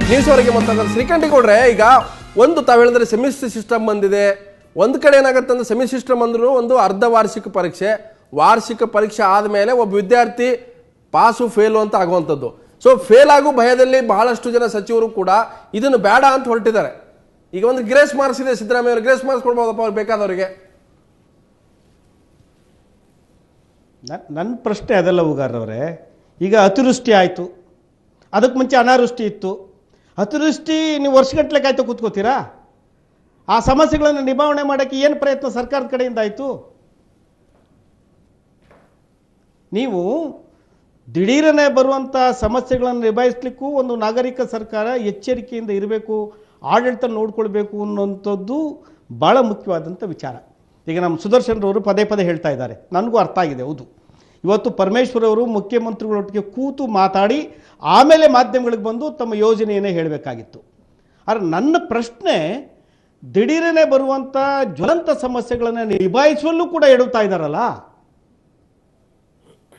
News ಅವರಿಗೆ ಮಾತಾಡ್ತಾರೆ ಶ್ರೀಕಂಠೇಗೌಡ್ರೆ. ಈಗ ಒಂದು ತಾವು ಹೇಳಿದ್ರೆ ಸೆಮಿಸ್ಟರ್ ಸಿಸ್ಟಮ್ ಬಂದಿದೆ. ಒಂದು ಕಡೆ ಏನಾಗುತ್ತೆ ಅಂದ್ರೆ ಸೆಮಿಸ್ಟರ್ ಸಿಸ್ಟಮ್ ಅಂದ್ರೂ ಒಂದು ಅರ್ಧ ವಾರ್ಷಿಕ ಪರೀಕ್ಷೆ, ವಾರ್ಷಿಕ ಪರೀಕ್ಷೆ ಆದಮೇಲೆ ಒಬ್ಬ ವಿದ್ಯಾರ್ಥಿ ಪಾಸು ಫೇಲು ಅಂತ ಆಗುವಂಥದ್ದು. ಸೊ ಫೇಲ್ ಆಗೋ ಭಯದಲ್ಲಿ ಬಹಳಷ್ಟು ಜನ ಸಚಿವರು ಕೂಡ ಇದನ್ನು ಬೇಡ ಅಂತ ಹೊರಟಿದ್ದಾರೆ. ಈಗ ಒಂದು ಗ್ರೇಸ್ ಮಾರ್ಕ್ಸ್ ಇದೆ, ಸಿದ್ದರಾಮಯ್ಯ ಅವರು ಗ್ರೇಸ್ ಮಾರ್ಕ್ಸ್ ಕೊಡ್ಬೋದಪ್ಪ ಅವ್ರು ಬೇಕಾದವರಿಗೆ. ನನ್ನ ಪ್ರಶ್ನೆ ಅದೆಲ್ಲ ಉಗಾರವ್ರೆ. ಈಗ ಅತಿವೃಷ್ಟಿ ಆಯಿತು, ಅದಕ್ಕೆ ಮುಂಚೆ ಅನಾವೃಷ್ಟಿ ಇತ್ತು. ಅತಿವೃಷ್ಟಿ ನೀವು ವರ್ಷಗಟ್ಟಲೆ ಕಾಯ್ತು ಕೂತ್ಕೋತೀರಾ? ಆ ಸಮಸ್ಯೆಗಳನ್ನು ನಿಭಾವಣೆ ಮಾಡೋಕ್ಕೆ ಏನು ಪ್ರಯತ್ನ ಸರ್ಕಾರದ ಕಡೆಯಿಂದ ಆಯಿತು? ನೀವು ದಿಢೀರನೆ ಬರುವಂಥ ಸಮಸ್ಯೆಗಳನ್ನು ನಿಭಾಯಿಸಲಿಕ್ಕೂ ಒಂದು ನಾಗರಿಕ ಸರ್ಕಾರ ಎಚ್ಚರಿಕೆಯಿಂದ ಇರಬೇಕು, ಆಡಳಿತ ನೋಡ್ಕೊಳ್ಬೇಕು ಅನ್ನೋಂಥದ್ದು ಭಾಳ ಮುಖ್ಯವಾದಂಥ ವಿಚಾರ. ಈಗ ನಮ್ಮ ಸುದರ್ಶನ್ರವರು ಪದೇ ಪದೇ ಹೇಳ್ತಾ ಇದ್ದಾರೆ, ನನಗೂ ಅರ್ಥ ಆಗಿದೆ. ಹೌದು, ಇವತ್ತು ಪರಮೇಶ್ವರ್ ಅವರು ಮುಖ್ಯಮಂತ್ರಿಗಳೊಟ್ಟಿಗೆ ಕೂತು ಮಾತಾಡಿ ಆಮೇಲೆ ಮಾಧ್ಯಮಗಳಿಗೆ ಬಂದು ತಮ್ಮ ಯೋಜನೆಯನ್ನೇ ಹೇಳಬೇಕಾಗಿತ್ತು. ಆದರೆ ನನ್ನ ಪ್ರಶ್ನೆ, ದಿಢೀರನೆ ಬರುವಂಥ ಜ್ವಲಂತ ಸಮಸ್ಯೆಗಳನ್ನು ನಿಭಾಯಿಸುವಲ್ಲೂ ಕೂಡ ಎಡುತ್ತಾ ಇದ್ದಾರಲ್ಲ.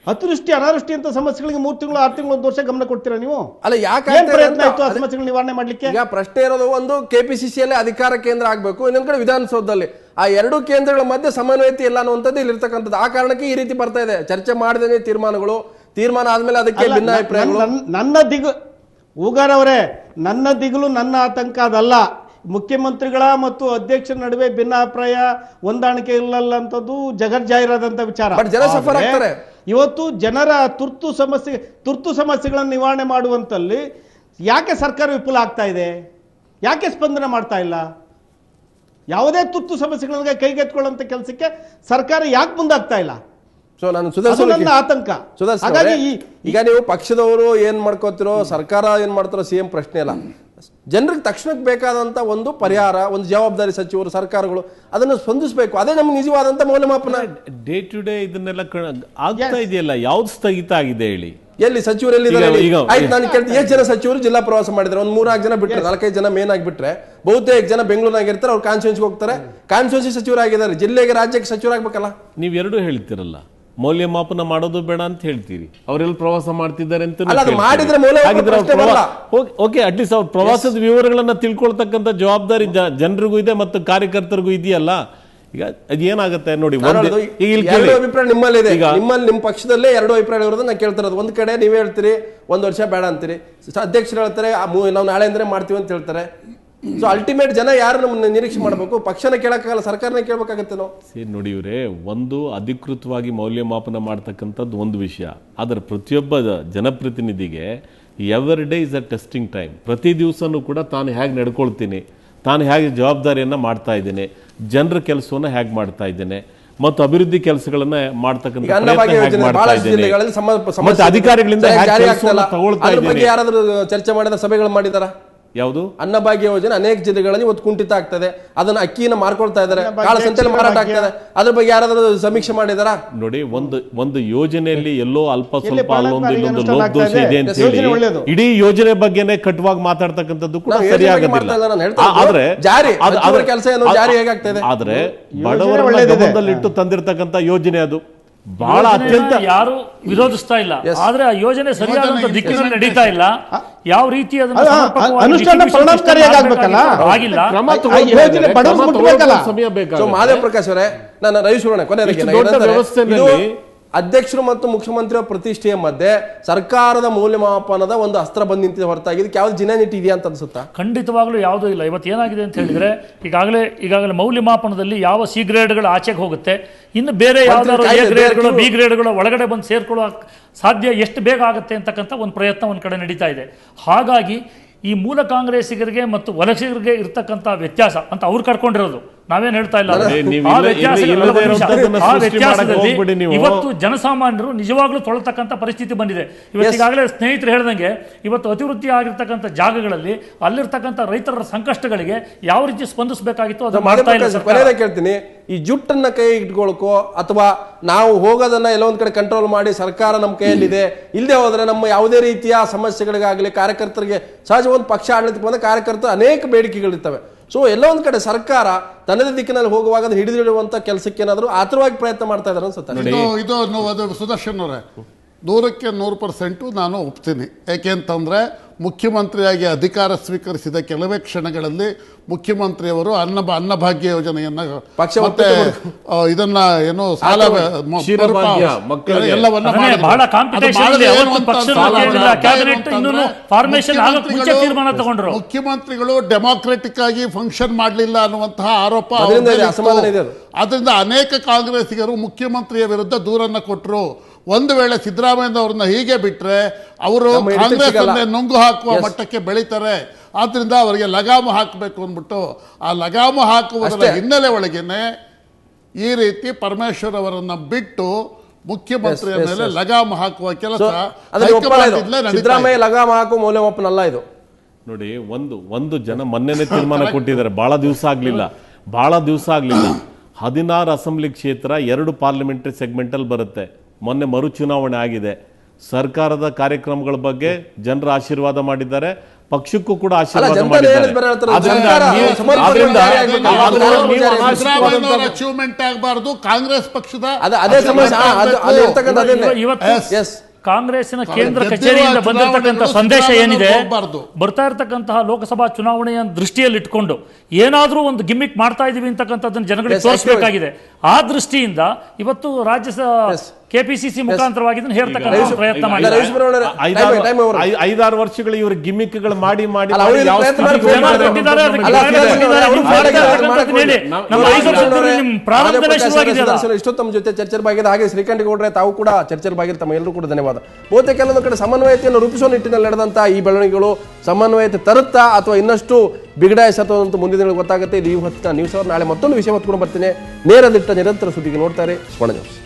ಅತಿವೃಷ್ಟಿ ಅನಾವೃಷ್ಟಿ ಅಂತ ಸಮಸ್ಯೆಗಳಿಗೆ 3 ತಿಂಗಳು 6 ತಿಂಗಳು 1 ವರ್ಷ ಗಮನ ಕೊಡ್ತೀರಾ ನೀವು? ಅಲ್ಲ, ಯಾಕೆ ಪ್ರಯತ್ನ ಆಯ್ತು ಆ ಸಮಸ್ಯೆಗಳ ನಿವಾರಣೆ ಮಾಡ್ಲಿಕ್ಕೆ? ಈಗ ಪ್ರಶ್ನೆ ಇರೋದು, ಒಂದು ಕೆಪಿಸಿಸಿಯಲ್ಲಿ ಅಧಿಕಾರ ಕೇಂದ್ರ ಆಗಬೇಕು, ಇನ್ನೊಂದು ಕಡೆ ವಿಧಾನಸೌಧದಲ್ಲಿ. ಆ ಎರಡು ಕೇಂದ್ರಗಳ ಮಧ್ಯೆ ಸಮನ್ವಯತೆ ಇಲ್ಲ ಅನ್ನುವಂಥದ್ದು ಇಲ್ಲಿರ್ತಕ್ಕಂಥದ್ದು. ಆ ಕಾರಣಕ್ಕೆ ಈ ರೀತಿ ಬರ್ತಾ ಇದೆ. ಚರ್ಚೆ ಮಾಡದೇನೆ ತೀರ್ಮಾನ ಆದ್ಮೇಲೆ ಅದಕ್ಕೆ ಭಿನ್ನಾಭಿಪ್ರಾಯಗಳು. ನನ್ನ ದಿಗು ಉಗಾರ್ ಅವರೇ, ನನ್ನ ದಿಗುಲು ನನ್ನ ಆತಂಕ ಅದಲ್ಲ. ಮುಖ್ಯಮಂತ್ರಿಗಳ ಮತ್ತು ಅಧ್ಯಕ್ಷರ ನಡುವೆ ಭಿನ್ನಾಭಿಪ್ರಾಯ ಹೊಂದಾಣಿಕೆ ಇಲ್ಲಲ್ಲ ಅಂತದ್ದು ಜಗಜ್ಜಾಹಿರಾದಂತ ವಿಚಾರ. ಜನ ಸಫರ್ ಆಗ್ತಾರೆ. ಇವತ್ತು ಜನರ ತುರ್ತು ಸಮಸ್ಯೆಗಳನ್ನು ನಿವಾರಣೆ ಮಾಡುವಂತಲ್ಲಿ ಯಾಕೆ ಸರ್ಕಾರ ವಿಫಲ ಆಗ್ತಾ ಇದೆ? ಯಾಕೆ ಸ್ಪಂದನೆ ಮಾಡ್ತಾ ಇಲ್ಲ? ಯಾವುದೇ ತುರ್ತು ಸಮಸ್ಯೆಗಳಿಗೆ ಕೈಗೆತ್ಕೊಳ್ಳುವಂತ ಕೆಲಸಕ್ಕೆ ಸರ್ಕಾರ ಯಾಕೆ ಮುಂದಾಗ್ತಾ ಇಲ್ಲ? ಸೊ ನಾನು ಆತಂಕ. ಈಗ ನೀವು ಪಕ್ಷದವರು ಏನ್ ಮಾಡ್ಕೋತಿರೋ, ಸರ್ಕಾರ ಏನ್ ಮಾಡ್ತಾರೋ, ಸಿಎಂ ಪ್ರಶ್ನೆ ಅಲ್ಲ. ಜನರಿಗೆ ತಕ್ಷಣಕ್ಕೆ ಬೇಕಾದಂತ ಒಂದು ಪರಿಹಾರ, ಒಂದು ಜವಾಬ್ದಾರಿ ಸಚಿವರು, ಸರ್ಕಾರಗಳು ಅದನ್ನು ಸ್ಪಂದಿಸಬೇಕು. ಅದೇ ನಮ್ಗೆ ನಿಜವಾದಂತ ಮೌಲ್ಯಮಾಪನ. ಡೇ ಟು ಡೇ ಇದನ್ನೆಲ್ಲ ಆಗ್ತಾ ಇದೆಯಲ್ಲ, ಯಾವ್ದು ಸ್ಥಗಿತ ಆಗಿದೆ ಹೇಳಿ? ಎಲ್ಲಿ ಸಚಿವರು ಎಲ್ಲಿದ್ದಾರೆ? ಆಯ್ತು, ನಾನು ಕೇಳ್ತೀನಿ, ಎಷ್ಟು ಜನ ಸಚಿವರು ಜಿಲ್ಲಾ ಪ್ರವಾಸ ಮಾಡಿದ್ರೆ? ಒಂದು 3-4 ಜನ ಬಿಟ್ಟರೆ, 4-5 ಜನ ಮೇನ್ ಆಗಿಬಿಟ್ರೆ, ಬಹುತೇಕ ಜನ ಬೆಂಗಳೂರಿನಾಗಿರ್ತಾರೆ, ಅವ್ರು ಕಾನ್ಸ್ಟಿಟ್ಯೂನ್ಸಿಗೆ ಹೋಗ್ತಾರೆ, ಕಾನ್ಸ್ಟಿಟ್ಯೂನ್ಸಿ ಸಚಿವರಾಗಿದ್ದಾರೆ. ಜಿಲ್ಲೆಗೆ, ರಾಜ್ಯಕ್ಕೆ ಸಚಿವರಾಗಬೇಕಲ್ಲ. ನೀವೆರಡು ಹೇಳ್ತಿರಲ್ಲ, ಮೌಲ್ಯಮಾಪನ ಮಾಡೋದು ಬೇಡ ಅಂತ ಹೇಳ್ತೀರಿ. ಅವರೆಲ್ಲ ಪ್ರವಾಸ ಮಾಡ್ತಿದ್ದಾರೆ ಅಂತ ಓಕೆ, ಅಟ್ಲೀಸ್ಟ್ ಅವ್ರ ಪ್ರವಾಸದ ವಿವರಗಳನ್ನ ತಿಳ್ಕೊಳ್ತಕ್ಕಂಥ ಜವಾಬ್ದಾರಿ ಜನರಿಗೂ ಇದೆ ಮತ್ತು ಕಾರ್ಯಕರ್ತರಿಗೂ ಇದೆಯಲ್ಲ. ಈಗ ಅದೇನಾಗುತ್ತೆ ನೋಡಿ, ಅಭಿಪ್ರಾಯ ನಿಮ್ಮಲ್ಲಿದೆ. ನಿಮ್ಮಲ್ಲಿ ನಿಮ್ಮ ಪಕ್ಷದಲ್ಲೇ 2 ಅಭಿಪ್ರಾಯ ಇರೋದು ನಾನು ಕೇಳ್ತಿರೋದು. ಒಂದ್ ಕಡೆ ನೀವ್ ಹೇಳ್ತೀರಿ 1 ವರ್ಷ ಬೇಡ ಅಂತೀರಿ, ಅಧ್ಯಕ್ಷರು ಹೇಳ್ತಾರೆ ನಾವು ನಾಳೆ ಅಂದ್ರೆ ಮಾಡ್ತೀವಿ ಅಂತ ಹೇಳ್ತಾರೆ. ಸೊ ಅಲ್ಟಿಮೇಟ್ ಜನ ಯಾರು ನಮ್ಮನ್ನ ನಿರೀಕ್ಷೆ ಮಾಡಬೇಕು? ಪಕ್ಷನ ಕೇಳಕ್ಕಾಗಲ್ಲ, ಸರ್ಕಾರನೇ ಕೇಳಬೇಕಾಗತ್ತೆ ನಾವು. ಸರಿ ನೋಡಿ ಇವ್ರೆ, ಒಂದು ಅಧಿಕೃತವಾಗಿ ಮೌಲ್ಯಮಾಪನ ಮಾಡ್ತಕ್ಕಂಥದ್ದು ಒಂದು ವಿಷಯ. ಆದರೆ ಪ್ರತಿಯೊಬ್ಬ ಜನಪ್ರತಿನಿಧಿಗೆ every day is a testing time. ಪ್ರತಿ ದಿವಸನೂ ಕೂಡ ತಾನು ಹೇಗೆ ನಡ್ಕೊಳ್ತೀನಿ, ತಾನು ಹೇಗೆ ಜವಾಬ್ದಾರಿಯನ್ನ ಮಾಡ್ತಾ ಇದ್ದೇನೆ, ಜನರ ಕೆಲಸವನ್ನ ಹೇಗೆ ಮಾಡ್ತಾ ಇದ್ದೇನೆ ಮತ್ತು ಅಭಿವೃದ್ಧಿ ಕೆಲಸಗಳನ್ನ ಮಾಡ್ತಕ್ಕಂಥ ಅಧಿಕಾರಿಗಳಿಂದ ತಗೊಳ್ತಾ ಇದ್ದೇನೆ. ಯಾರಾದ್ರೂ ಚರ್ಚೆ ಮಾಡಿದ ಸಭೆಗಳು ಮಾಡಿದಾರ? ಯಾವುದು? ಅನ್ನಭಾಗ್ಯ ಯೋಜನೆ ಅನೇಕ ಜಿಲ್ಲೆಗಳಲ್ಲಿ ಇವತ್ತು ಕುಂಠಿತ ಆಗ್ತದೆ. ಅದನ್ನ ಅಕ್ಕಿನ ಮಾರ್ಕೊಳ್ತಾ ಇದ್ದಾರೆ, ಕಾಳಸಂತೆಯಲ್ಲಿ ಮಾರಾಟ ಆಗ್ತದೆ. ಅದ್ರ ಬಗ್ಗೆ ಯಾರಾದ್ರೂ ಸಮೀಕ್ಷೆ ಮಾಡಿದಾರ? ನೋಡಿ, ಒಂದು ಯೋಜನೆಯಲ್ಲಿ ಎಲ್ಲೋ ಅಲ್ಪ ಸ್ವಲ್ಪ ಅಲ್ಲೊಂದು ಇಲ್ಲೊಂದು ಲೋಪದೋಷ ಇದೆ ಅಂತ ಹೇಳಿ ಇಡೀ ಯೋಜನೆ ಬಗ್ಗೆನೇ ಕಟ್ಟುವಾಗಿ ಮಾತಾಡ್ತಕ್ಕಂಥದ್ದು ಕೂಡ ಸರಿಯಾಗೋದಿಲ್ಲ. ಆದ್ರೆ ಬಡವರ ಗಮನದಲ್ಲಿಟ್ಟು ತಂದಿರತಕ್ಕಂಥ ಯೋಜನೆ ಅದು ಬಹಳ ಅತ್ಯಂತ ಯಾರು ವಿರೋಧಿಸ್ತಾ ಇಲ್ಲ. ಆದ್ರೆ ಆ ಯೋಜನೆ ಸರಿಯಾದಂತ ದಿಕ್ಕಿನಲ್ಲಿ ನಡೀತಾ ಇಲ್ಲ. ಯಾವ ರೀತಿ ಅನುಷ್ಠಾನ ಪರಿಣಾಮಕಾರಿಯಾಗಬೇಕಲ್ಲ, ಆಗಿಲ್ಲ. ಮಾಧವ ಪ್ರಕಾಶ್ ಅವರೇ, ನಾನು ರವಿಸುವರ್ಣ ಕೊನೆಯದಾಗಿ, ಅಧ್ಯಕ್ಷರು ಮತ್ತು ಮುಖ್ಯಮಂತ್ರಿಯ ಪ್ರತಿಷ್ಠೆಯ ಮಧ್ಯೆ ಸರ್ಕಾರದ ಮೌಲ್ಯಮಾಪನದ ಒಂದು ಅಸ್ತ್ರ ಬಂದು ನಿಂತಿದೆ ಹೊರತಾಗಿ ಇದಕ್ಕೆ ಯಾವ್ದು ಜಿನಾನಿಟಿ ಇದೆಯಾ ಅಂತ ಅನ್ಸುತ್ತಾ? ಖಂಡಿತವಾಗ್ಲೂ ಯಾವುದೂ ಇಲ್ಲ. ಇವತ್ತು ಏನಾಗಿದೆ ಅಂತ ಹೇಳಿದ್ರೆ, ಈಗಾಗಲೇ ಮೌಲ್ಯಮಾಪನದಲ್ಲಿ ಯಾವ ಸಿ ಗ್ರೇಡ್ಗಳು ಆಚೆಗೆ ಹೋಗುತ್ತೆ, ಇನ್ನು ಬೇರೆ ಯಾವ್ದಾದ್ರು ಎ ಗ್ರೇಡ್ಗಳು ಬಿ ಗ್ರೇಡ್ಗಳು ಒಳಗಡೆ ಬಂದು ಸೇರ್ಕೊಳ್ಳೋ ಸಾಧ್ಯ ಎಷ್ಟು ಬೇಗ ಆಗುತ್ತೆ ಅಂತಕ್ಕಂಥ ಒಂದು ಪ್ರಯತ್ನ ಒಂದು ಕಡೆ ನಡೀತಾ ಇದೆ. ಹಾಗಾಗಿ ಈ ಮೂಲ ಕಾಂಗ್ರೆಸ್ಸಿಗರಿಗೆ ಮತ್ತು ವಲಸಿಗರಿಗೆ ಇರ್ತಕ್ಕಂಥ ವ್ಯತ್ಯಾಸ ಅಂತ ಅವ್ರು ಕರ್ಕೊಂಡಿರೋದು, ನಾವೇನು ಹೇಳ್ತಾ ಇಲ್ಲ. ಆ ವ್ಯತ್ಯಾಸದಲ್ಲಿ ಇವತ್ತು ಜನಸಾಮಾನ್ಯರು ನಿಜವಾಗ್ಲೂ ತೊಳತಕ್ಕಂಥ ಪರಿಸ್ಥಿತಿ ಬಂದಿದೆ. ಇವತ್ತು ಈಗಾಗಲೇ ಸ್ನೇಹಿತರು ಹೇಳ್ದಂಗೆ, ಇವತ್ತು ಅತಿವೃದ್ಧಿ ಆಗಿರ್ತಕ್ಕಂಥ ಜಾಗಗಳಲ್ಲಿ ಅಲ್ಲಿರ್ತಕ್ಕಂಥ ರೈತರ ಸಂಕಷ್ಟಗಳಿಗೆ ಯಾವ ರೀತಿ ಸ್ಪಂದಿಸಬೇಕಾಗಿತ್ತು ಅದು ಮಾಡ್ತಾ ಇಲ್ಲ. ಕೇಳ್ತೀನಿ, ಈ ಜುಟ್ಟನ್ನ ಕೈ ಇಟ್ಕೊಳ್ಕೋ ಅಥವಾ ನಾವು ಹೋಗೋದನ್ನ ಎಲ್ಲೊಂದ್ ಕಡೆ ಕಂಟ್ರೋಲ್ ಮಾಡಿ ಸರ್ಕಾರ ನಮ್ಮ ಕೈಯಲ್ಲಿದೆ, ಇಲ್ಲದೆ ಹೋದ್ರೆ ನಮ್ಮ ಯಾವುದೇ ರೀತಿಯ ಸಮಸ್ಯೆಗಳಿಗಾಗಲಿ ಕಾರ್ಯಕರ್ತರಿಗೆ ಸಹಜ ಒಂದು ಪಕ್ಷ ಆಡಳಿತಕ್ಕೆ ಬಂದ ಕಾರ್ಯಕರ್ತರು ಅನೇಕ ಬೇಡಿಕೆಗಳಿರ್ತವೆ. ಸೊ ಎಲ್ಲ ಒಂದ್ ಕಡೆ ಸರ್ಕಾರ ತನ್ನದೇ ದಿಕ್ಕಿನಲ್ಲಿ ಹೋಗುವಾಗ ಅದು ಹಿಡಿದಿಡುವಂತ ಕೆಲಸಕ್ಕೆ ಏನಾದ್ರು ಆತುರವಾಗಿ ಪ್ರಯತ್ನ ಮಾಡ್ತಾ ಇದ್ದಾರೆ ಅನ್ಸುತ್ತೆ. ಇದು ಸುದರ್ಶನ್ ಅವರೇ, 100% ನಾನು ಒಪ್ತೀನಿ. ಯಾಕೆಂತಂದ್ರೆ ಮುಖ್ಯಮಂತ್ರಿಯಾಗಿ ಅಧಿಕಾರ ಸ್ವೀಕರಿಸಿದ ಕೆಲವೇ ಕ್ಷಣಗಳಲ್ಲಿ ಮುಖ್ಯಮಂತ್ರಿಯವರು ಅನ್ನಭಾಗ್ಯ ಯೋಜನೆಯನ್ನ ಪಕ್ಷ ಮತ್ತೆ ಇದನ್ನ ಏನು ಸಾಲ ಕ್ಷೀರಭಾಗ್ಯ ಮಕ್ಕಳಿಗೆ ಎಲ್ಲವನ್ನ ಅದನ್ನೇ ಮಾಡಿದ್ರು. ಬಹಳ ಅದು ಕಾಂಪಿಟೇಷನ್ ಮಾಡಿದ್ರೆ ಇದೆ. ಏನು ಅವತ್ತು ಅಂತ ಪಕ್ಷದ ಸಾಲ ಕೇಂದ್ರ ಮಾಡಿದ್ರೆ ಕ್ಯಾಬಿನೆಟ್ ಏನು ಇನ್ನೂ ಅಂತಂದ್ರೆ ಫಾರ್ಮೇಷನ್ ಆಗಕ್ಕೆ ಮುಂಚೆ ತೀರ್ಮಾನ ತಗೊಂಡ್ರು. ಮುಖ್ಯಮಂತ್ರಿಗಳು ಡೆಮಾಕ್ರೆಟಿಕ್ ಆಗಿ ಫಂಕ್ಷನ್ ಮಾಡಲಿಲ್ಲ ಅನ್ನುವಂತಹ ಆರೋಪ ಅವ್ರ ಅದರಿಂದ ಮೇಲೆ ಅಸಮಾಧಾನ ಇದೆ ಇತ್ತು. ಅದರಿಂದ ಅನೇಕ ಕಾಂಗ್ರೆಸ್ಸಿಗರು ಮುಖ್ಯಮಂತ್ರಿಯ ವಿರುದ್ಧ ದೂರನ್ನ ಕೊಟ್ಟರು. ಒಂದು ವೇಳೆ ಸಿದ್ದರಾಮಯ್ಯ ಅವರನ್ನ ಹೀಗೆ ಬಿಟ್ರೆ ಅವರು ನಮ್ಮ ಹಿಡಿತಕ್ಕೆ ಕಾಂಗ್ರೆಸ್ ಸಿಗಲ್ಲ. ಅನ್ನೇ ನುಂಗು ಹಾಕುವ ಮಟ್ಟಕ್ಕೆ ಬೆಳೀತಾರೆ. ಆದ್ರಿಂದ ಅವರಿಗೆ ಲಗಾಮು ಹಾಕಬೇಕು ಅಂದ್ಬಿಟ್ಟು ಆ ಲಗಾಮು ಹಾಕುವುದರ ಅಷ್ಟೇ. ಹಿನ್ನೆಲೆ ಒಳಗೇನೆ ಈ ರೀತಿ ಪರಮೇಶ್ವರ್ ಅವರನ್ನ ಬಿಟ್ಟು ಮುಖ್ಯಮಂತ್ರಿಯ Yes, yes, ಮೇಲೆ yes. ಲಗಾಮು ಹಾಕುವ ಕೆಲಸ ಅದಕ್ಕೆ ಒಪ್ಪಲ್ಲ ಇದು. ಹೈಕಮಾಂಡ್ನಿಂದಲೇ ನಡೀತಾ ಇದೆ. ಸಿದ್ದರಾಮಯ್ಯ ಲಗಾಮ ಹಾಕು ಮೌಲ್ಯಮಾಪನ ಇದು. ನೋಡಿ, ಒಂದು ಜನ ಮೊನ್ನೆನೇ ತೀರ್ಮಾನ ಕೊಟ್ಟಿದ್ದಾರೆ. ಬಹಳ ದಿವಸ ಆಗ್ಲಿಲ್ಲ 16 ಅಸೆಂಬ್ಲಿ ಕ್ಷೇತ್ರ 2 ಪಾರ್ಲಿಮೆಂಟರಿ ಸೆಗ್ಮೆಂಟ್ ಅಲ್ಲಿ ಬರುತ್ತೆ. ಮೊನ್ನೆ ಮರು ಚುನಾವಣೆ ಆಗಿದೆ. ಸರ್ಕಾರದ ಕಾರ್ಯಕ್ರಮಗಳ ಬಗ್ಗೆ ಜನರ ಆಶೀರ್ವಾದ ಮಾಡಿದ್ದಾರೆ, ಪಕ್ಷಕ್ಕೂ ಕೂಡ ಆಶೀರ್ವಾದ ಜನತೆ ಮಾಡಿದ್ದಾರೆ. ಹೇಳಿದ್ ಬೇರೆ ಹೇಳ್ತಾರೆ. ಆದ್ರಿಂದ ಸರ್ಕಾರ ನೀವು- ಸಮರ್ಪಕ ಆದ್ರಿಂದ ಜಾರಿ ಆಗ್ಬೇಕು. ನೀವು ಸಿದ್ದರಾಮಯ್ಯನವರ ಅಚೀವ್ಮೆಂಟ್ ಆಗಬಾರ್ದು, ಕಾಂಗ್ರೆಸ್ ಪಕ್ಷದ ಅದೇ ಸಮಸ್ಯೆ. ಅದು ಇರ್ತಕ್ಕಂಥ ಅದನ್ನೇ. ಇವತ್ತು ಎಸ್ ಕಾಂಗ್ರೆಸ್ಸಿನ ಕೇಂದ್ರ ಗೆದ್ದಿರುವ ಕಚೇರಿಯಿಂದ ಬಂದಿರತಕ್ಕಂಥ ಚುನಾವಣೆಗಳು ಸಂದೇಶ ಏನಿದೆ, ಹೋಗ್ಬಾರ್ದು. ಬರ್ತಾ ಇರತಕ್ಕಂತಹ ಲೋಕಸಭಾ ಚುನಾವಣೆಯ ದೃಷ್ಟಿಯಲ್ಲಿಟ್ಕೊಂಡು ಏನಾದ್ರೂ ಒಂದು ಗಿಮ್ಮಿಕ್ ಮಾಡ್ತಾ ಇದೀವಿ ಅಂತಕ್ಕಂಥದ್ದನ್ನು ಜನಗಳಿಗೆ Yes, ತೋರಿಸಬೇಕಾಗಿದೆ. ಆ ದೃಷ್ಟಿಯಿಂದ ಇವತ್ತು ರಾಜ್ಯ ಕೆಪಿಸಿಸಿ ಮುಖಾಂತರವಾಗಿ ಇದನ್ನು ಹೇರ್ತಕ್ಕಂಥ ಪ್ರಯತ್ನ ಮಾಡಿದ್ದಾರೆ. ರವೀಶ್ ಬರೋಣ, time over. 5-6 ವರ್ಷಗಳು ಇವರು ಗಿಮ್ಮಿಕ್ಗಳು ಮಾಡಿ ಅಲ್ಲ, ಅವ್ರು ಯಾವ ಪ್ರಯತ್ನ ಸ್ಥಿತಿಗೆ ಮಾಡಿ ಹೋಗ್ತಾರೆ ಕೊಟ್ಟಿದ್ದಾರೆ, ಅದಕ್ಕೆ ಅಲ್ಲ, ಕಾರಣ ಕೊಟ್ಟಿದ್ದಾರೆ, ಅವ್ರು ನೀವು ಮಾಡ್ತಾ ಇರ್ತಕ್ಕಂಥದ್ದು ಹೇಳಿ. ನಮ್ಮ 5 ವರ್ಷದಲ್ಲಿ ನಿಮ್ಮ ಪ್ರಾರಂಭದಲ್ಲೇ ಶುರುವಾಗಿದೆಯಲ್ಲ. ಇಷ್ಟೊತ್ತು ತಮ್ಮ ಜೊತೆ ಚರ್ಚೆಲ್ ಭಾಗಿದ. ಹಾಗೆ ಶ್ರೀಕಂಠ ಗೌಡ್ರೆ ತಾವು ಕೂಡ ಚರ್ಚೆಲ್ ಭಾಗಿರ. ತಮ್ಮ ಎಲ್ಲರೂ ಕೂಡ ಧನ್ಯವಾದ. ಬಹುತೇಕ ಕೆಲವೊಂದು ಕಡೆ ಸಮನ್ವಯತೆಯನ್ನು ರೂಪಿಸುವ ನಿಟ್ಟಿನಲ್ಲಿ ನಡೆದಂತ ಈ ಬೆಳವಣಿಗೆಗಳು ಸಮನ್ವಯತೆ ತರುತ್ತಾ ಅಥವಾ ಇನ್ನಷ್ಟು ಬಿಗಡಾಯಿಸತ್ತಂತ ಮುಂದಿನ ದಿನಗಳು ಗೊತ್ತಾಗುತ್ತೆ. ಇದು ಈ ಹೊತ್ತಿನ ನ್ಯೂಸ್ ಅವರ್. ನಾಳೆ ಮತ್ತೊಂದು ವಿಷಯ ಹೊತ್ಕೊಂಡು ಬರ್ತೀನಿ. ನೇರ ದಿಟ್ಟ ನಿರಂತರ ಸುದ್ದಿಗೆ ನೋಡ್ತಾರೆ ಸ್ವರ್ಣ ನ್ಯೂಸ್.